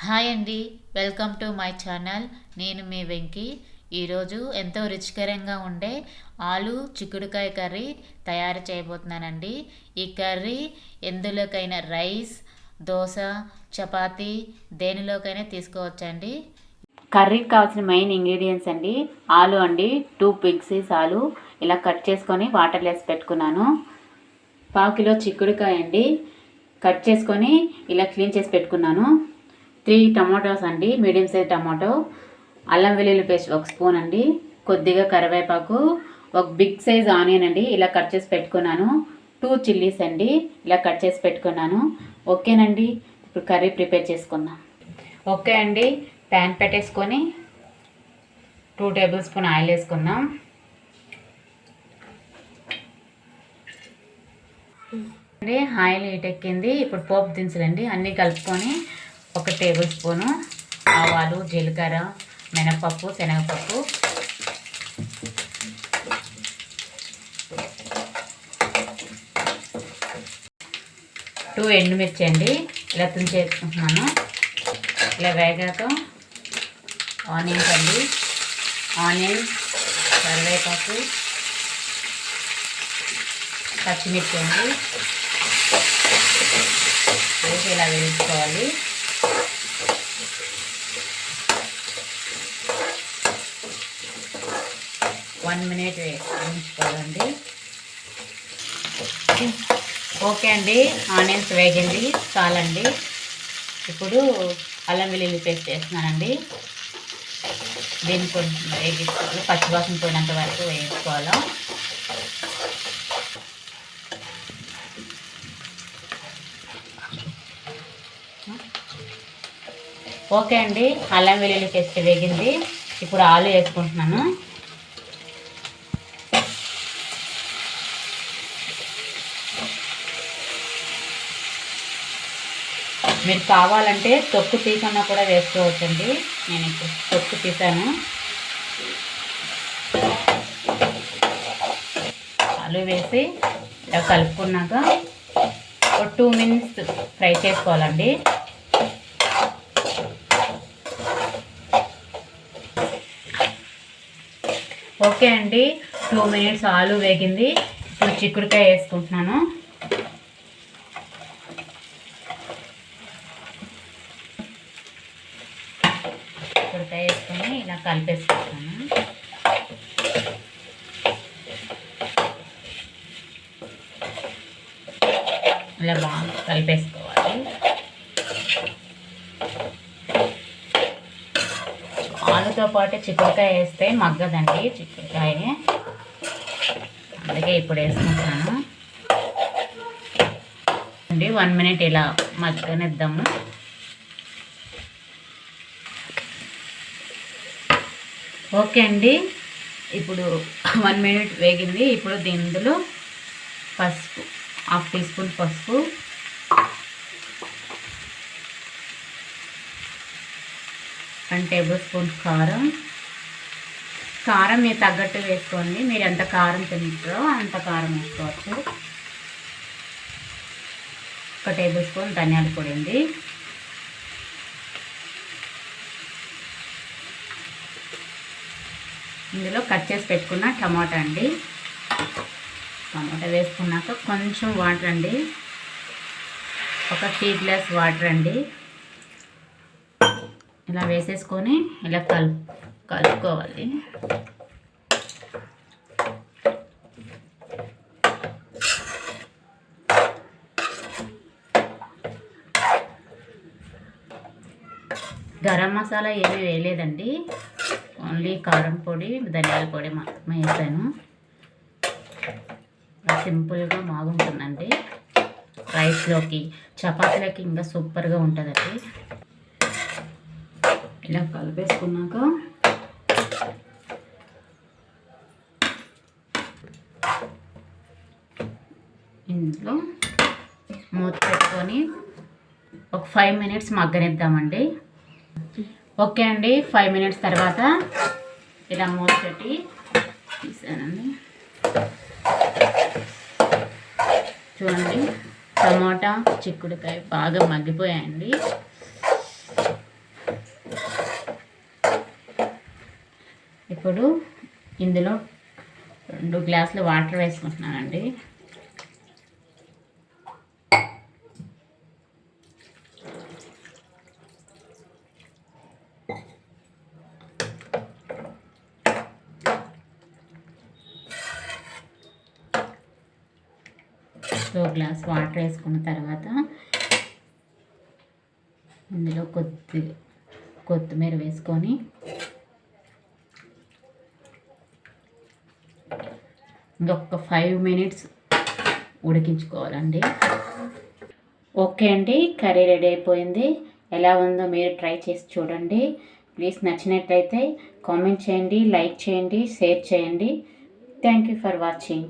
Hi అండి, welcome to my channel. నేను మీ వెంకీ. ఈరోజు ఎంతో రుచికరంగా ఉండే ఆలు చిక్కుడుకాయ కర్రీ తయారు చేయబోతున్నానండి. ఈ కర్రీ ఎందులోకైనా రైస్, దోశ, చపాతీ దేనిలోకైనా తీసుకోవచ్చండి. కర్రీకి కావాల్సిన మెయిన్ ఇంగ్రీడియంట్స్ అండి. ఆలు అండి, 2 బిగ్ సైజ్ ఆలు ఇలా కట్ చేసుకొని వాటర్లో వేసి పెట్టుకున్నాను. 1/2 కిలో చిక్కుడుకాయ అండి, కట్ చేసుకొని ఇలా క్లీన్ చేసి పెట్టుకున్నాను. 3 టమాటోస్ అండి, మీడియం సైజ్ టమాటో. అల్లం వెల్లుల్లి పేస్ట్ 1 స్పూన్ అండి, కొద్దిగా కరివేపాకు, 1 బిగ్ సైజ్ ఆనియన్ అండి ఇలా కట్ చేసి పెట్టుకున్నాను. 2 చిల్లీస్ అండి ఇలా కట్ చేసి పెట్టుకున్నాను. ఓకేనండి, ఇప్పుడు కర్రీ ప్రిపేర్ చేసుకుందాం. ఓకే అండి, ప్యాన్ పెట్టేసుకొని 2 టేబుల్ స్పూన్ ఆయిల్ వేసుకుందాం. ఆయిల్ హీట్ ఎక్కింది. ఇప్పుడు పోపు దినుసులండి అన్నీ కలుపుకొని 1 టేబుల్ స్పూను ఆవాలు, జీలకర్ర, మినపప్పు, శనగపప్పు, 2 ఎండుమిర్చి అండి ఇలా తుంచేసుకుంటున్నాను. ఇలా వేగాక ఆనియన్స్ అండి, ఆనియన్స్, కరివేపాకు, పచ్చిమిర్చి అండి వేసి ఇలా వేయించుకోవాలి. వన్ మినిట్ వేయించుకోవాలండి. ఓకే అండి, ఆనియన్స్ వేగింది చాలండి. ఇప్పుడు అల్లం వెల్లుల్లి పేస్ట్ వేస్తున్నానండి. దీన్ని కొంచెం వేగించుకోవాలి, పచ్చివాసన పోయినంత వరకు వేయించుకోవాలి. ఓకే అండి, అల్లం వెల్లుల్లి పేస్ట్ వేగింది. ఇప్పుడు ఆలు వేసుకుంటున్నాను. మీరు కావాలంటే తొక్కు తీసన్నా కూడా వేసుకోవచ్చండి. నేను ఇప్పుడు తొక్కు తీసాను. ఆలు వేసి ఇలా కలుపుకున్నాక ఒక 2 మినిట్స్ ఫ్రై చేసుకోవాలండి. ఓకే అండి, 2 మినిట్స్ ఆలు వేగింది. ఇప్పుడు చిక్కుడుకాయ వేసుకుంటున్నాను. చిక్కుడుకాయ వేసుకొని ఇలా కలిపేసుకుంటున్నాను. ఇలా బాగా కలిపేసుకోవాలి. ఆలుతో పాటు చిక్కుడుకాయ వేస్తే మగ్గదండి చిక్కుడుకాయ, అందుకే ఇప్పుడు వేసుకుంటాను అండి. 1 మినిట్ ఇలా మగ్గనిద్దాము. ఓకే అండి, ఇప్పుడు 1 మినిట్ వేగింది. ఇప్పుడు దీనిలో పసుపు, 1/2 టీ స్పూన్ పసుపు, 1 టేబుల్ స్పూన్ కారం. కారం మీరు తగ్గట్టు వేసుకోండి, మీరు ఎంత కారం తింటారో అంత కారం వేసుకోవచ్చు. 1 టేబుల్ స్పూన్ ధనియాల పొడి అండి. ఇందులో కట్ చేసి పెట్టుకున్న టమాటా అండి. టమాటా వేసుకున్నాక కొంచెం వాటర్ అండి, 1 టీ గ్లాస్ వాటర్ అండి. ఇలా వేసేసుకొని ఇలా కలుపుకోవాలి. గరం మసాలా ఏమీ వేయలేదండి, ఓన్లీ కారం పొడి, ధనియాల పొడి మాత్రమే వేసాను. సింపుల్గా బాగుంటుందండి. రైస్లోకి, చపాతీలకి ఇంకా సూపర్గా ఉంటుందండి. ఇలా కలిపేసుకున్నాక ఇందులో మూత పెట్టుకొని ఒక 5 మినిట్స్ మగ్గనిద్దామండి. ఓకే అండి, 5 మినిట్స్ తర్వాత ఇలా మూత పెట్టి తీసానండి. చూడండి, టమాటా, చిక్కుడుకాయ బాగా మగ్గిపోయాయండి. ఇప్పుడు ఇందులో 2 గ్లాసులు వాటర్ వేసుకుంటున్నానండి. గ్లాస్ వాటర్ వేసుకున్న తర్వాత ఇందులో కొత్తిమీర వేసుకొని ఇంకొక 5 మినిట్స్ ఉడికించుకోవాలండి. ఓకే అండి, కర్రీ రెడీ అయిపోయింది. ఎలా ఉందో మీరు ట్రై చేసి చూడండి. ప్లీజ్ నచ్చినట్లయితే కామెంట్ చేయండి, లైక్ చేయండి, షేర్ చేయండి. Thank you for watching.